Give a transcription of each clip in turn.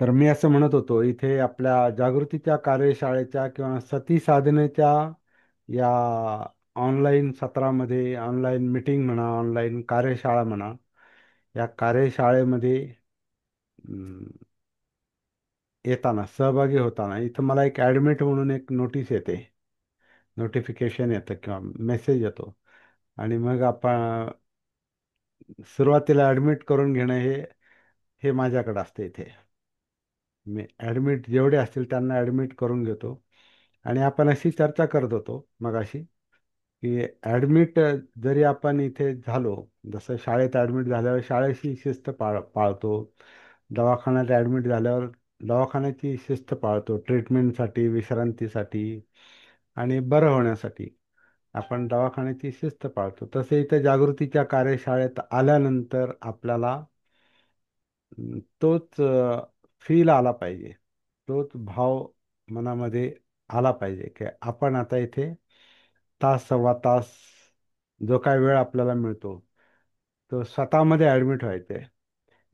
तर मी असं म्हणत होतो, इथे आपल्या जागृतीच्या कार्यशाळेच्या किंवा सती साधनेच्या या ऑनलाईन सत्रामध्ये, ऑनलाईन मीटिंग म्हणा, ऑनलाईन कार्यशाळा म्हणा, या कार्यशाळेमध्ये अं, येताना, सहभागी होताना, इथं मला एक ॲडमिट म्हणून एक नोटीस येते, नोटिफिकेशन येतं किंवा मेसेज येतो. आणि मग आपण सुरुवातीला ॲडमिट करून घेणं हे माझ्याकडे असते इथे. मी ॲडमिट जेवढे असतील त्यांना ॲडमिट करून घेतो. आणि आपण अशी चर्चा करत होतो मगाशी, की ॲडमिट जरी आपण इथे झालो, जसं शाळेत ॲडमिट झाल्यावर शाळेची शिस्त पाळतो, दवाखान्यात ॲडमिट झाल्यावर दवाखान्याची शिस्त पाळतो, ट्रीटमेंटसाठी, विश्रांतीसाठी आणि बरं होण्यासाठी आपण दवाखान्याची शिस्त पाळतो. तसे इथे जागृतीच्या कार्यशाळेत आल्यानंतर आपल्याला तोच फील आला पाहिजे, तोच भाव मनामध्ये आला पाहिजे, की आपण आता इथे तास सव्वा तास जो काय वेळ आपल्याला मिळतो तो स्वतःमध्ये ॲडमिट व्हायचे.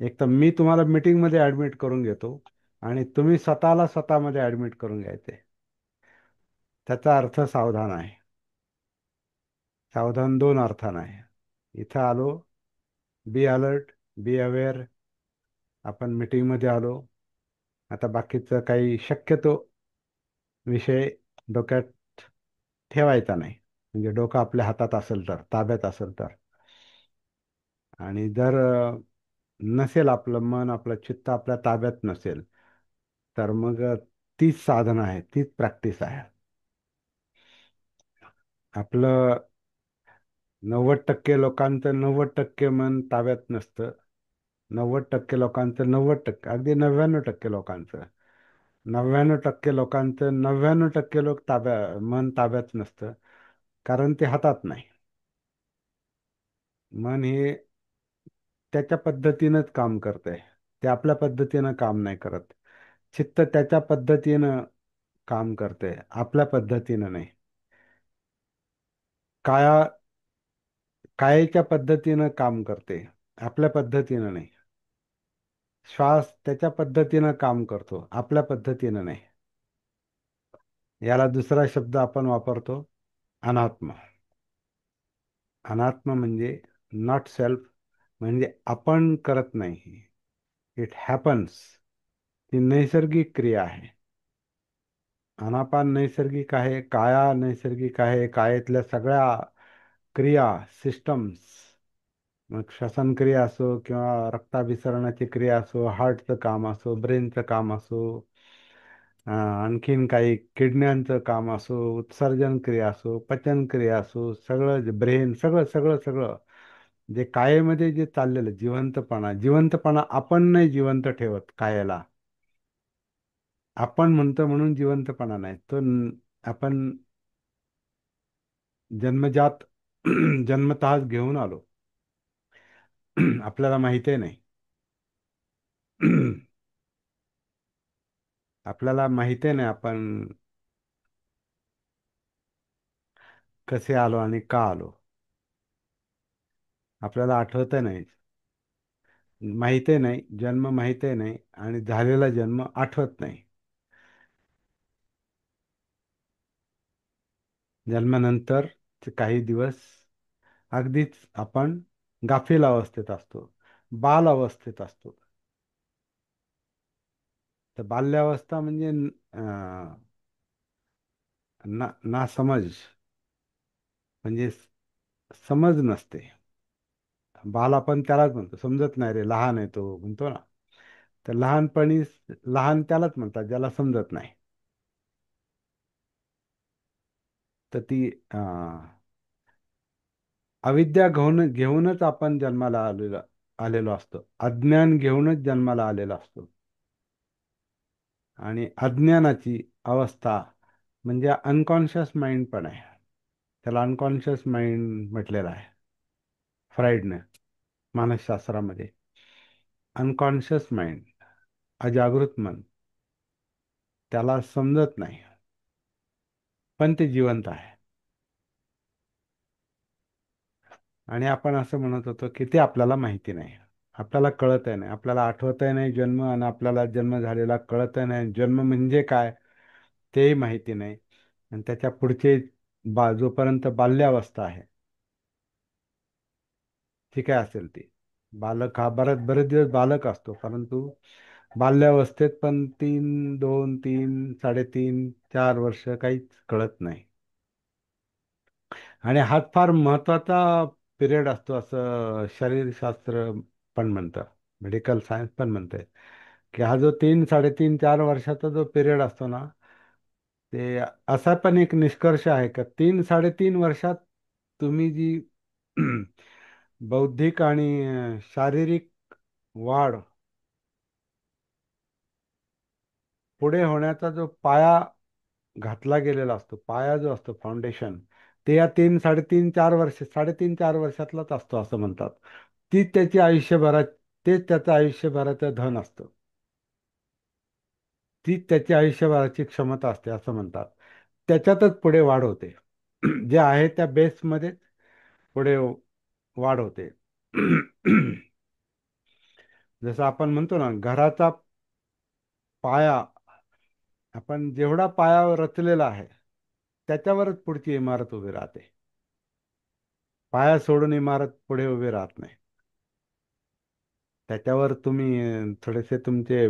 एक तर मी तुम्हाला मीटिंगमध्ये ॲडमिट करून घेतो आणि तुम्ही स्वतःला स्वतःमध्ये ॲडमिट करून घ्यायचे. त्याचा अर्थ सावधान आहे. सावधान दोन अर्थानं आहे. इथं आलो, बी अलर्ट, बी अवेअर. आपण मीटिंगमध्ये आलो, आता बाकीचं काही शक्यतो विषय डोक्यात ठेवायचा नाही. म्हणजे डोकं आपल्या हातात असेल तर, ताब्यात असेल तर. आणि जर नसेल, आपलं मन, आपलं चित्त आपल्या ताब्यात नसेल, तर मग तीच साधना आहे, तीच प्रॅक्टिस आहे. आपलं 90% लोकांचं 90% मन ताब्यात नसतं. 90% लोकांचं 90%, अगदी 99% लोकांचं, 99% लोकांचं 99% लोक मन ताब्यात नसतं. कारण ते हातात नाही. मन हे त्याच्या पद्धतीनंच काम करतंय. ते आपल्या पद्धतीनं काम नाही करत. चित्त त्याच्या पद्धतीनं काम करते, आपल्या पद्धतीनं नाही. काया कायेच्या पद्धतीनं काम करते, आपल्या पद्धतीनं नाही. श्वास त्याच्या पद्धतीनं काम करतो, आपल्या पद्धतीनं नाही. याला दुसरा शब्द आपण वापरतो, अनात्मा. अनात्मा म्हणजे नॉट सेल्फ, म्हणजे आपण करत नाही. It happens. ती नैसर्गिक क्रिया आहे. अनापान नैसर्गिक आहे, काया नैसर्गिक आहे. कायेतल्या सगळ्या क्रिया, सिस्टम्स, मग श्वसन क्रिया असो किंवा रक्ताभिसरणाची क्रिया असो, हार्टचं काम असो, ब्रेनचं काम असो, आणखीन काही किडण्यांचं काम असो, उत्सर्जन क्रिया असो, पचन क्रिया असो, सगळं ब्रेन, सगळं सगळं सगळं जे कायेमध्ये जे चाललेलं जिवंतपणा, जिवंतपणा आपण नाही जिवंत ठेवत कायेला. आपण म्हणतो म्हणून जिवंतपणा नाही तो. आपण जन्मजात जन्मतःच घेऊन आलो. आपल्याला माहिती नाही. आपल्याला माहिती नाही आपण कसे आलो आणि का आलो. आपल्याला आठवत नाही. माहिती नाही, जन्म माहिती नाही आणि झालेला जन्म आठवत नाही. जन्मानंतर काही दिवस अगदीच आपण गाफील अवस्थेत असतो, बाल अवस्थेत असतो. तर बाल्यावस्था म्हणजे ना समज, म्हणजे समज नसते. बाल आपण त्यालाच म्हणतो, समजत नाही रे, लहान आहे तो म्हणतो ना. तर लहानपणी लहान त्यालाच म्हणतात ज्याला समजत नाही. तर ती अविद्या घेऊनच आपण जन्माला आलेलो असतो. अज्ञान घेऊनच जन्माला आलेलो असतो. आणि अज्ञानाची अवस्था म्हणजे अनकॉन्शियस माइंड पण आहे. त्याला अनकॉन्शियस माइंड म्हटलेलं आहे फ्राईडने, मानसशास्त्रामध्ये. अनकॉन्शियस माइंड, अजागृत मन, त्याला समजत नाही, पण ते जिवंत आहे. आणि आपण असं म्हणत होतो की ते आपल्याला माहिती नाही. आपल्याला कळतही नाही, आपल्याला आठवतही नाही जन्म, आणि आपल्याला जन्म झालेला कळतही नाही, जन्म म्हणजे काय तेही माहिती नाही. आणि त्याच्या पुढचे जोपर्यंत बाल्यावस्था आहे, ती काय असेल ती, बालक हा बरेच दिवस बालक असतो, परंतु बाल्यावस्थेत पण 3, 2, 3, 3, 4 वर्ष काहीच कळत नाही. आणि हाच फार महत्वाचा पिरियड असतो असं शरीरशास्त्र पण म्हणतं, मेडिकल सायन्स पण म्हणते, की हा जो 3, 3.5, 4 वर्षाचा जो पिरियड असतो ना, ते असा पण एक निष्कर्ष आहे का 3, 3.5 वर्षात तुम्ही जी बौद्धिक आणि शारीरिक वाढ, पुढे होण्याचा जो पाया घातला गेलेला असतो, पाया जो असतो, फाउंडेशन, ते या 3, 3.5, 4 वर्ष, 3.5, 4 वर्षातलाच असतो असं म्हणतात. ती त्याची आयुष्यभरात तेच त्याचं आयुष्यभराचं धन असतं, तीच त्याची आयुष्यभराची क्षमता असते असं म्हणतात. त्याच्यातच पुढे वाढ होते. जे आहे त्या बेसमध्येच पुढे वाढ होते. जसं आपण म्हणतो ना, घराचा पाया, आपण जेवढा पाया रचलेला आहे त्याच्यावरच पुढची इमारत उभी राहते. पाया सोडून इमारत पुढे उभी राहत नाही. त्याच्यावर तुम्ही थोडेसे तुमचे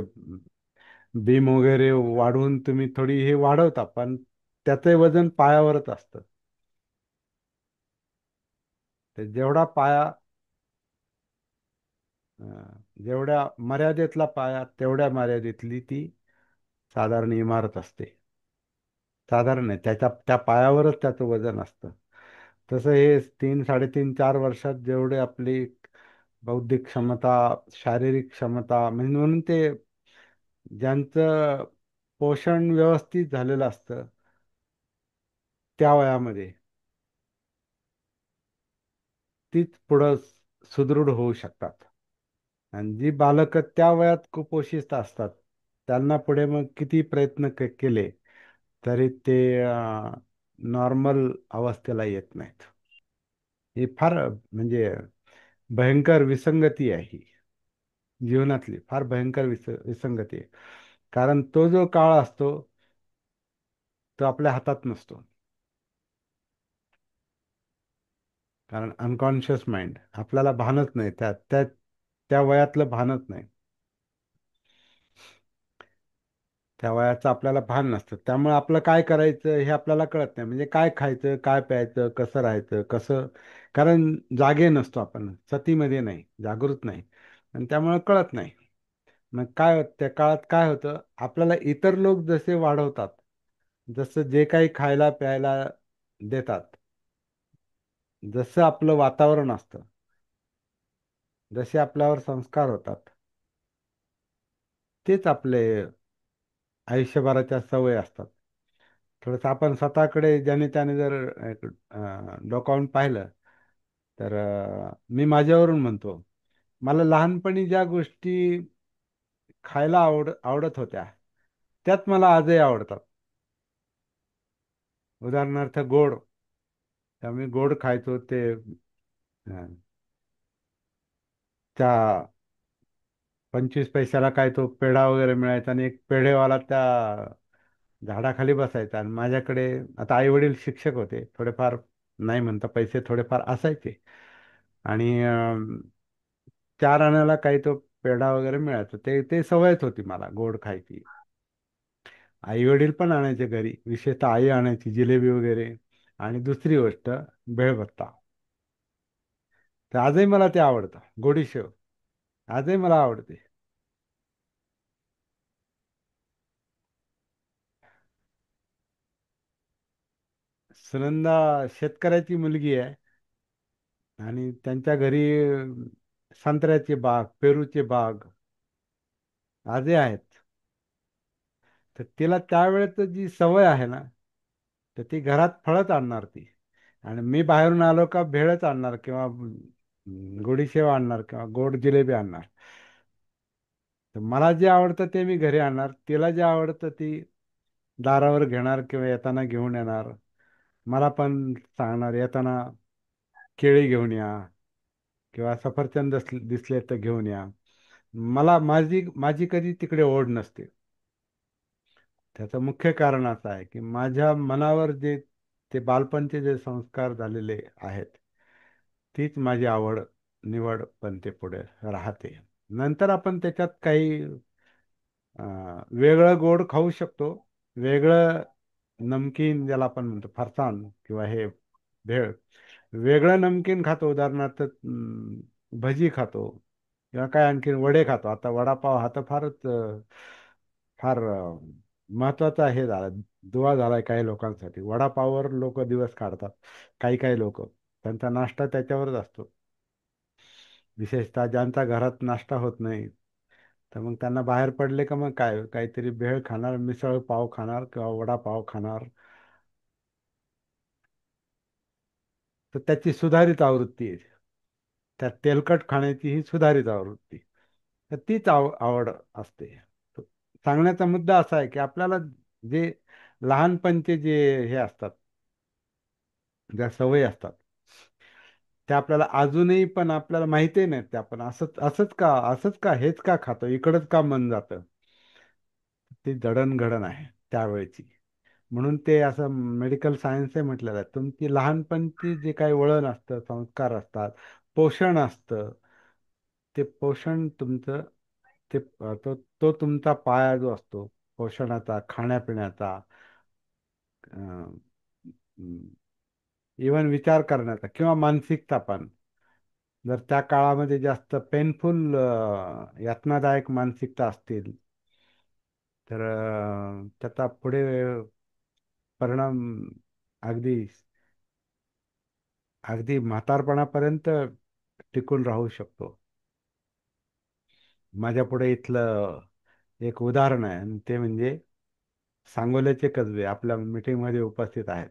बीम वगैरे वाढवून तुम्ही थोडी हे वाढवता, पण त्याचं वजन पायावरच असतं. ते जेवढा पाया जेवढ्या मर्यादेतला पाया, तेवढ्या मर्यादेतली ती साधारण इमारत असते. साधारण नाही, त्या पायावरच त्याचं वजन असतं. तसं हे 3, 3.5, 4 वर्षात जेवढे आपली बौद्धिक क्षमता, शारीरिक क्षमता, म्हणजे म्हणून ते ज्यांचं पोषण व्यवस्थित झालेलं असतं त्या वयामध्ये, तीच पुढं सुदृढ होऊ शकतात. आणि जी बालकं त्या वयात कुपोषित असतात, त्यांना पुढे मग किती प्रयत्न केले तरी ते नॉर्मल अवस्थेला येत नाहीत. ही फार म्हणजे भयंकर विसंगती आहे ही, जीवनातली फार भयंकर विसंगती आहे. कारण तो जो काळ असतो तो आपल्या हातात नसतो. कारण अनकॉन्शियस माइंड, आपल्याला भानच नाही, त्या त्या त्या वयातलं भानच नाही, त्या वयाचं आपल्याला भान नसतं. त्यामुळे आपलं काय करायचं हे आपल्याला कळत नाही, म्हणजे काय खायचं, काय प्यायचं, कसं राहायचं, कसं, कारण जागे नसतो आपण, सतीमध्ये नाही, जागृत नाही, आणि त्यामुळे कळत नाही. मग काय होतं त्या काळात, काय होतं, आपल्याला इतर लोक जसे वाढवतात, जसं जे काही खायला प्यायला देतात, जसं आपलं वातावरण असतं, जसे आपल्यावर संस्कार होतात, तेच आपले आयुष्यभराच्या सवय असतात. थोडंसं आपण स्वतःकडे ज्याने त्याने जर डोकावून पाहिलं, तर मी माझ्यावरून म्हणतो, मला लहानपणी ज्या गोष्टी खायला आवडत होत्या त्याच मला आजही आवडतात. उदाहरणार्थ गोड, त्यामुळे गोड खायचो ते त्या 25 पैशाला काय तो पेढा वगैरे मिळायचा, आणि एक पेढेवाला त्या झाडाखाली बसायचा, आणि माझ्याकडे आता आई वडील शिक्षक होते, थोडेफार नाही म्हणता पैसे थोडेफार असायचे, आणि 4 आण्याला काही तो पेढा वगैरे मिळायचा, ते ते सवयच होती मला गोड खायची. आई वडील पण आणायचे घरी, विशेषतः आई आणायची जिलेबी वगैरे. आणि दुसरी गोष्ट, भेळभत्ता, तर आजही मला ते आवडतं, गोडीशेव आजही मला आवडते. सुनंदा शेतकऱ्याची मुलगी आहे, आणि त्यांच्या घरी संत्र्याची बाग, पेरूची बाग आजही आहेत. तर तिला त्यावेळेच जी सवय आहे ना, तर ती घरात फळच आणणार ती, आणि मी बाहेरून आलो का भेळच आणणार, किंवा गोडीशेव आणणार, किंवा गोड जिलेबी आणणार. तर मला जे आवडतं ते मी घरी आणणार, तिला जे आवडतं ती दारावर घेणार किंवा येताना घेऊन येणार. मला पण सांगणार, येताना केळी घेऊन या, किंवा सफरचंद दिसले तर घेऊन या. मला माझी माझी कधी तिकडे ओढ नसते. त्याचं मुख्य कारण असं आहे की माझ्या मनावर जे ते बालपणचे जे संस्कार झालेले आहेत, तीच माझी आवड निवड पण ते पुढे राहते. नंतर आपण त्याच्यात काही वेगळं गोड खाऊ शकतो. वेगळं नमकीन ज्याला आपण म्हणतो फरसाण किंवा हे भेळ, वेगळं नमकीन खातो. उदाहरणार्थ भजी खातो किंवा काय आणखी वडे खातो. आता वडापाव हा तर फार महत्वाचा हे झाला, दुवा झालाय काही लोकांसाठी. वडापाववर लोक दिवस काढतात. काही काही लोक त्यांचा नाश्ता त्याच्यावरच असतो. विशेषतः ज्यांचा घरात नाश्ता होत नाही, तर मग त्यांना बाहेर पडले का मग काय काहीतरी भेळ खाणार, मिसळ पाव खाणार किंवा वडापाव खाणार. तर त्याची सुधारित आवृत्ती आहे. त्या तेलकट खाण्याची ही सुधारित आवृत्ती. तर तीच आवड असते. तो सांगण्याचा मुद्दा असा आहे की आपल्याला जे लहानपणचे जे हे असतात, ज्या सवयी असतात, त्या आपल्याला अजूनही पण आपल्याला माहिती नाही, ते आपण असंच का हेच का खातो, इकडंच का मन जातं. ती जडणघडण आहे त्यावेळेची. म्हणून ते असं मेडिकल सायन्सही म्हटलेलं आहे, तुमची लहानपणची जे काही वळण असतं, संस्कार असतात, पोषण असतं, ते पोषण तुमचं ते तो तुमचा पाया जो असतो पोषणाचा, खाण्यापिण्याचा, इवन विचार करण्याचा किंवा मानसिकता पण, जर त्या काळामध्ये जास्त पेनफुल यातनादायक मानसिकता असतील, तर त्याचा पुढे परिणाम अगदी अगदी म्हातारपणापर्यंत टिकून राहू शकतो. माझ्या पुढे इथलं एक उदाहरण आहे आणि ते म्हणजे सांगोल्याचे कसबे आपल्या मीटिंगमध्ये उपस्थित आहेत.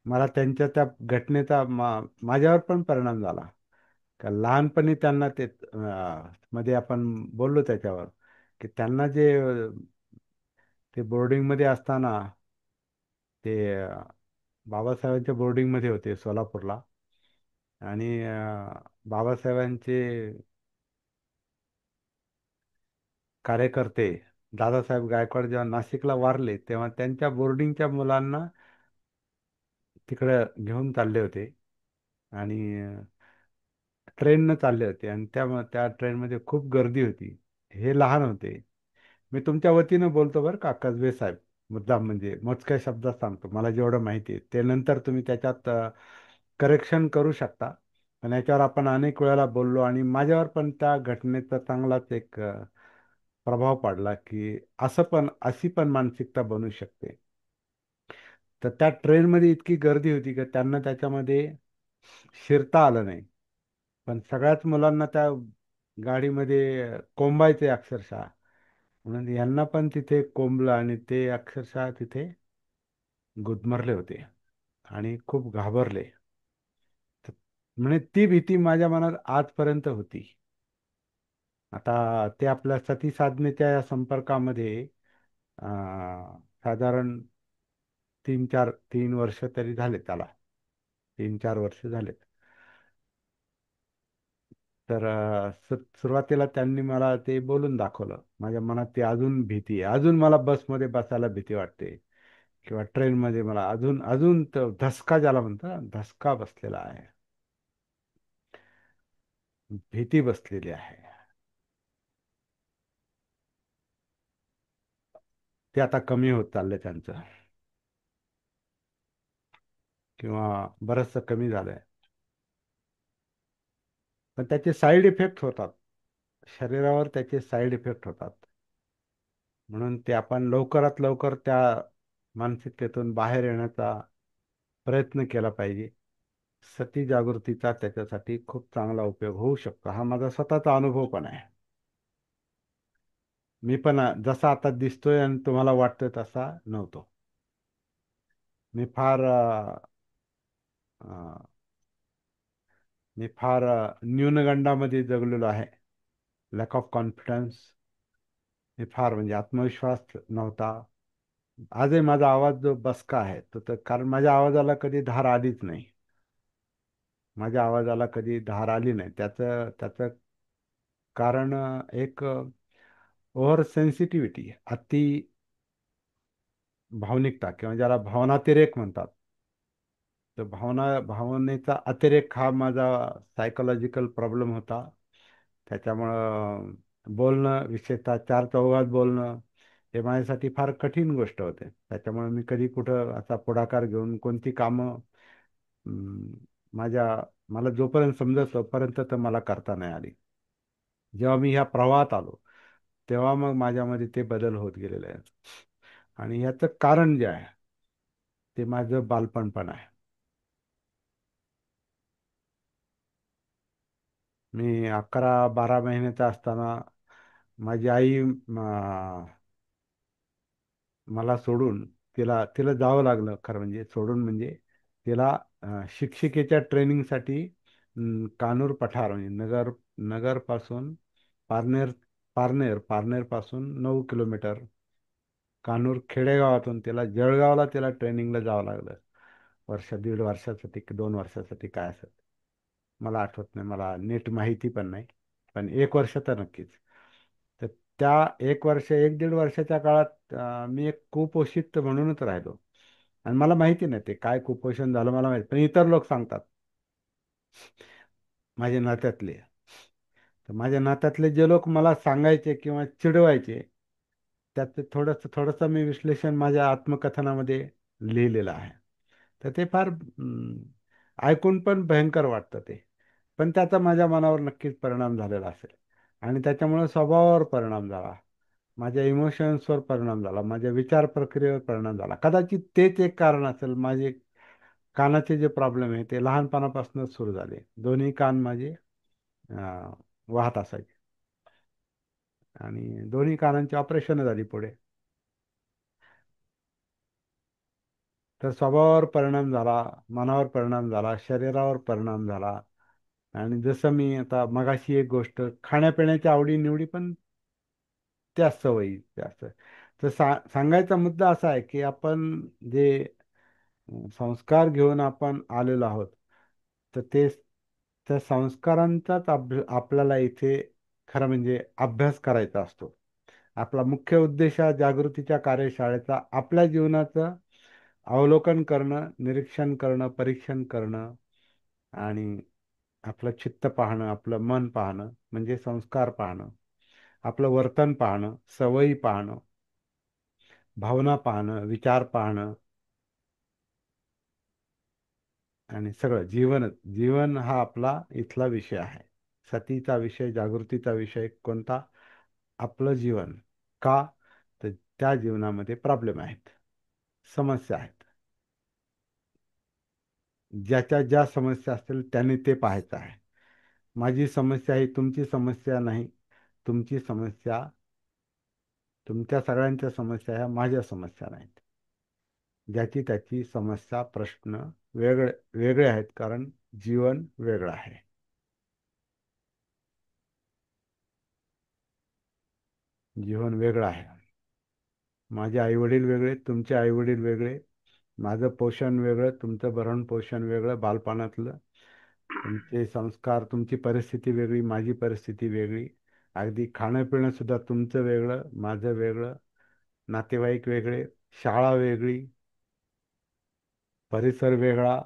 मला त्यांच्या त्या घटनेचा माझ्यावर पण परिणाम झाला. का लहानपणी त्यांना ते मध्ये आपण बोललो त्याच्यावर, की त्यांना जे ते बोर्डिंगमध्ये असताना ते बाबासाहेबांच्या बोर्डिंगमध्ये होते सोलापूरला. आणि बाबासाहेबांचे कार्यकर्ते दादासाहेब गायकवाड जेव्हा नाशिकला वारले, तेव्हा त्यांच्या बोर्डिंगच्या मुलांना तिकडे घेऊन चालले होते. आणि ट्रेननं चालले होते आणि त्या ट्रेनमध्ये खूप गर्दी होती. हे लहान होते. मी तुमच्या वतीनं बोलतो बरं का कसबे साहेब, मुद्दाम म्हणजे मोजक्या शब्दात सांगतो, मला जेवढं माहिती आहे ते नंतर तुम्ही त्याच्यात करेक्शन करू शकता. पण याच्यावर आपण अनेक वेळेला बोललो आणि माझ्यावर पण त्या घटनेचा चांगलाच एक प्रभाव पडला की अशी पण मानसिकता बनू शकते. तर त्या ट्रेनमध्ये इतकी गर्दी होती की त्यांना त्याच्यामध्ये शिरता आलं नाही. पण सगळ्याच मुलांना त्या गाडीमध्ये कोंबायचे अक्षरशः. म्हणून यांना पण तिथे कोंबलं आणि ते अक्षरशः तिथे गुदमरले होते आणि खूप घाबरले. तर म्हणजे ती भीती माझ्या मनात आजपर्यंत होती. आता ते आपल्या सती साधनेच्या या संपर्कामध्ये साधारण 3 वर्ष तरी झाले त्याला. 3-4 वर्ष झालेत. तर सुरुवातीला त्यांनी मला ते बोलून दाखवलं. माझ्या मनात ती अजून भीती आहे. अजून मला बसमध्ये बसायला भीती वाटते किंवा ट्रेनमध्ये मला अजून अजून तो धसका ज्याला म्हणतात ना, धसका बसलेला आहे. भीती बसलेली आहे. ते आता कमी होत चाललंय त्यांचं, किंवा बरचसं कमी झालंय. पण त्याचे साईड इफेक्ट होतात. शरीरावर त्याचे साईड इफेक्ट होतात. म्हणून ते आपण लवकरात लवकर त्या मानसिकतेतून बाहेर येण्याचा प्रयत्न केला पाहिजे. सती जागृतीचा त्याच्यासाठी खूप चांगला उपयोग होऊ शकतो. हा माझा स्वतःचा अनुभव पण आहे. मी पण जसा आता दिसतोय आणि तुम्हाला वाटतोय तसा नव्हतो. मी फार अ, मी फार न्यूनगंडामध्ये जगलेलो आहे. Lack of confidence. मी फार म्हणजे आत्मविश्वास नव्हता. आजही माझा आवाज जो बसका आहे, तो तर कारण माझ्या आवाजाला कधी धार आलीच नाही. माझ्या आवाजाला कधी धार आली नाही. त्याचं त्याचं कारण एक ओव्हर सेन्सिटिव्हिटी, अति भावनिकता किंवा ज्याला भावनातिरेक म्हणतात. तर भावनेचा अतिरेक हा माझा सायकोलॉजिकल प्रॉब्लेम होता. त्याच्यामुळं बोलणं, विशेषतः चार चौघात बोलणं, हे माझ्यासाठी फार कठीण गोष्ट होते. त्याच्यामुळे मी कधी कुठं असा पुढाकार घेऊन कोणती कामं अं, माझ्या मला जोपर्यंत समजत तोपर्यंत तर मला करता नाही आली. जेव्हा मी ह्या प्रवाहात आलो, तेव्हा मग माझ्यामध्ये ते बदल होत गेलेले आहेत. आणि ह्याचं कारण जे आहे ते माझं बालपण पण आहे. मी 11-12 महिन्याचा असताना माझी आई मला सोडून, तिला तिला जावं लागलं, खरं म्हणजे सोडून म्हणजे तिला शिक्षिकेच्या ट्रेनिंगसाठी कानूर पठार म्हणजे नगरपासून पारनेर पारनेर पासून 9 किलोमीटर कानूर खेडेगावातून तिला ट्रेनिंगला जावं लागलं. दीड वर्षासाठी की 2 वर्षासाठी काय असत मला आठवत नाही, मला नीट माहिती पण नाही. पण 1 वर्ष तर नक्कीच. तर त्या 1 वर्ष, 1-1.5 वर्षाच्या काळात मी एक कुपोषित म्हणूनच राहिलो. आणि मला माहिती नाही ते काय कुपोषण झालं मला माहिती, पण इतर लोक सांगतात, माझे नात्यातले. तर माझ्या नात्यातले जे लोक मला सांगायचे किंवा चिडवायचे, त्यात थोडंसं मी विश्लेषण माझ्या आत्मकथनामध्ये लिहिलेलं आहे. तर ते फार ऐकून पण भयंकर वाटतं ते. पण त्याचा माझ्या मनावर नक्कीच परिणाम झालेला असेल. आणि त्याच्यामुळे स्वभावावर परिणाम झाला, माझ्या इमोशन्सवर परिणाम झाला, माझ्या विचार प्रक्रियेवर परिणाम झाला. कदाचित तेच एक कारण असेल. माझे कानाचे जे प्रॉब्लेम आहे ते लहानपणापासूनच सुरू झाले. दोन्ही कान माझे वाहत असायचे आणि दोन्ही कानांची ऑपरेशन झाली पुढे. तर स्वभावावर परिणाम झाला, मनावर परिणाम झाला, शरीरावर परिणाम झाला. आणि जसं मी आता मगाशी एक गोष्ट, खाण्यापिण्याच्या आवडीनिवडी पण त्याच सवयी जास्त. तर सांगायचा मुद्दा असा आहे की आपण जे संस्कार घेऊन आपण आलेलो आहोत, तर त्या संस्कारांचाच आपल्याला इथे खरं म्हणजे अभ्यास करायचा असतो. आपला मुख्य उद्देश हा जागृतीच्या कार्यशाळेचा आपल्या जीवनाचं अवलोकन करणं, निरीक्षण करणं, परीक्षण करणं आणि आपलं चित्त पाहणं, आपलं मन पाहणं म्हणजे संस्कार पाहणं, आपलं वर्तन पाहणं, सवयी पाहणं, भावना पाहणं, विचार पाहणं आणि सगळं जीवन हा आपला इथला विषय आहे. सतीचा विषय, जागृतीचा विषय कोणता? आपलं जीवन. का? तर त्या जीवनामध्ये प्रॉब्लेम आहेत, समस्या आहेत. ज्याच्या ज्या समस्या असतील त्याने ते पाहायचं आहे. माझी समस्या ही तुमची समस्या नाही. तुमची समस्या, तुमच्या सगळ्यांच्या समस्या ह्या माझ्या समस्या नाहीत. ज्याची त्याची समस्या, प्रश्न वेगळे वेगळे आहेत, कारण जीवन वेगळं आहे. जीवन वेगळं आहे. माझे आईवडील वेगळे, तुमचे आईवडील वेगळे, माझं पोषण वेगळं, तुमचं भरण पोषण वेगळं बालपणातलं, तुमचे संस्कार, तुमची परिस्थिती वेगळी, माझी परिस्थिती वेगळी. अगदी खाणं पिणं सुद्धा तुमचं वेगळं, माझं वेगळं, नातेवाईक वेगळे, शाळा वेगळी, परिसर वेगळा,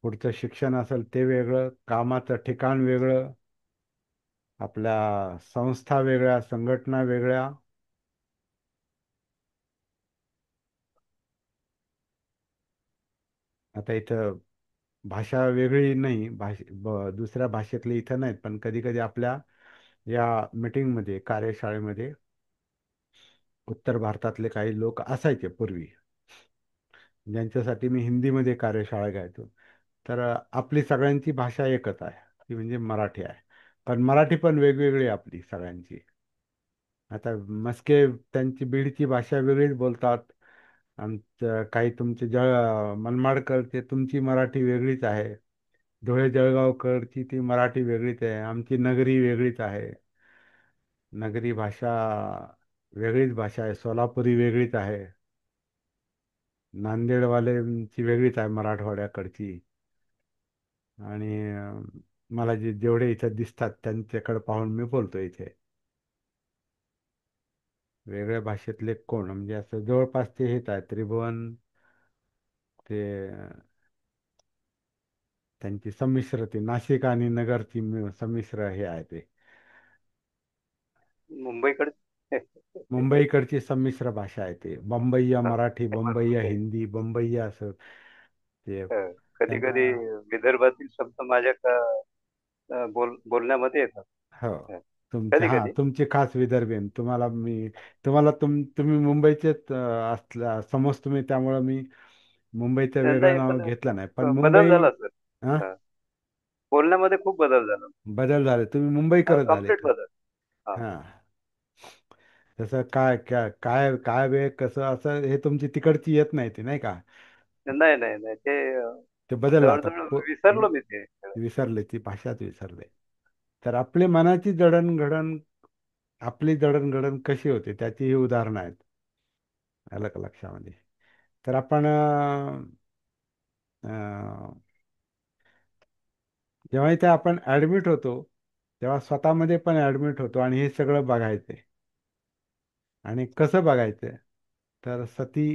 पुढचं शिक्षण असेल ते वेगळं, कामाचं ठिकाण वेगळं, आपल्या संस्था वेगळ्या, संघटना वेगळ्या. आता इथं भाषा वेगळी नाही, दुसऱ्या भाषेतले इथं नाहीत, पण कधी कधी आपल्या या मीटिंगमध्ये, कार्यशाळेमध्ये उत्तर भारतातले काही लोक असायचे पूर्वी, ज्यांच्यासाठी मी हिंदीमध्ये कार्यशाळा घ्यायचो. तर आपली सगळ्यांची भाषा एकच आहे, ती म्हणजे मराठी आहे. पण मराठी पण वेगवेगळी आहे आपली सगळ्यांची. आता मस्के त्यांची बीडची भाषा वेगळीच बोलतात. आमचं काही तुमचे मनमाडकरचे तुमची मराठी वेगळीच आहे. धुळे जळगावकरची ती मराठी वेगळीच आहे. आमची नगरी वेगळीच आहे. नगरी भाषा वेगळीच भाषा आहे. सोलापुरी वेगळीच आहे. नांदेडवाल्यांची वेगळीच आहे मराठवाड्याकडची. आणि मला जेवढे इथे दिसतात त्यांच्याकडे पाहून मी बोलतो इथे. वेगळ्या भाषेतले कोण म्हणजे असं जवळपास ते हेच आहे त्रिभुवन, ते त्यांची संमिश्र, ते नाशिक आणि नगरची संमिश्र हे आहे ते. मुंबईकडे. मुंबईकडची संमिश्र भाषा आहे ते. बंबईया हा, मराठी, बंबईया ते, हिंदी, बंबईया असं ते कधी त्यांना. कधी विदर्भातील शब्द माझ्या बोलण्यामध्ये येतात. हो, कधी हा कधी. तुमची खास विदर्भीयन. तुम्हाला तुम्ही मुंबईचेच असल्या समज तुम्ही, त्यामुळं मी मुंबईचं वेगळं नाही, नाव पण घेतलं नाही, पण बदल मुंबई. झाला सर. हा, बोलण्यामध्ये खूप बदल झाला. बदल झाले, तुम्ही मुंबईकरच झाले कम्प्लीट तर. बदल. हा. हा, तसं काय काय काय काय वेळ कसं असं हे तुमची तिकडची येत नाही, ते नाही का. नाही नाही नाही, ते ते बदललं आता जवळजवळ विसरलो मी ते. विसरले, ती भाषाच विसरले. तर आपली मनाची जडणघडण, आपली जडणघडण कशी होते त्याची ही उदाहरणं आहेत, आलं का लक्षामध्ये. तर आपण अं, जेव्हा इथे आपण ऍडमिट होतो, तेव्हा स्वतःमध्ये पण ऍडमिट होतो आणि हे सगळं बघायचे. आणि कसं बघायचं, तर सती,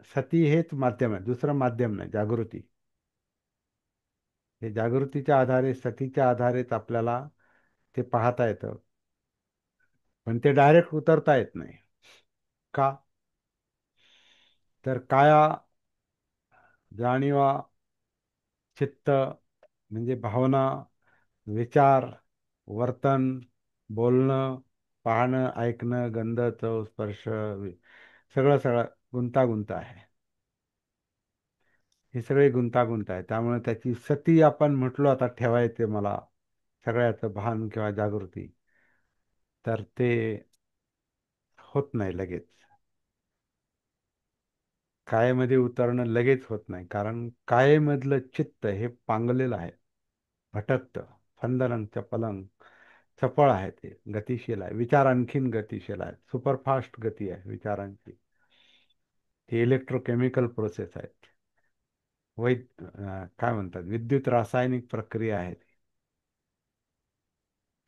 सती हेच माध्यम आहे, दुसरं माध्यम नाही. जागृती, हे जागृतीच्या आधारे, सतीच्या आधारेच आपल्याला ते पाहता येतं. पण ते डायरेक्ट उतरता येत नाही. का? तर काया, जाणीवा, चित्त म्हणजे भावना, विचार, वर्तन, बोलणं, पाहणं, ऐकणं, गंध, चव, स्पर्श, सगळं सगळं गुंतागुंत आहे. हे सगळे गुंतागुंत आहे. त्यामुळे त्याची सती आपण म्हटलो आता ठेवायचे मला, सगळ्याचं भान किंवा जागृती, तर ते होत नाही लगेच. कायेमध्ये उतरणं लगेच होत नाही, कारण कायेमधलं चित्त हे पांगलेलं आहे, भटकतं. फंदरंग चपलंग, चपळ आहे, ते गतिशील आहे. विचार आणखीन गतिशील आहे, सुपरफास्ट गती आहे विचारांची. ही इलेक्ट्रोकेमिकल प्रोसेस आहेत, काय म्हणतात, विद्युत रासायनिक प्रक्रिया आहे ती.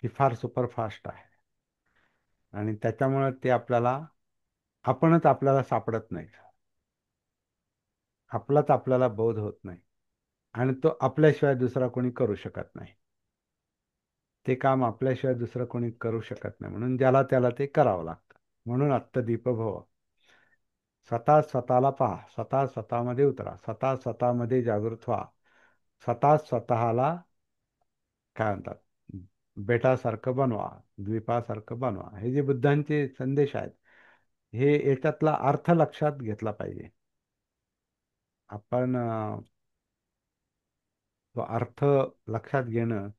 ही फार सुपरफास्ट आहे. आणि त्याच्यामुळे ते आपल्याला, आपणच आपल्याला सापडत नाही. आपलाच आपल्याला बोध होत नाही. आणि तो आपल्याशिवाय दुसरा कोणी करू शकत नाही. ते काम आपल्याशिवाय दुसरं कोणी करू शकत नाही, म्हणून ज्याला त्याला ते करावं लागतं. म्हणून अत्तदीपभव. स्वतः स्वतःला पहा, स्वतः स्वतःमध्ये उतरा, स्वतः स्वतःमध्ये जागृत व्हा, स्वतः स्वतःला काय म्हणतात, बेटासारखं बनवा, द्वीपासारखं बनवा. हे जे बुद्धांचे संदेश आहेत, हे याच्यातला अर्थ लक्षात घेतला पाहिजे. आपण तो अर्थ लक्षात घेणं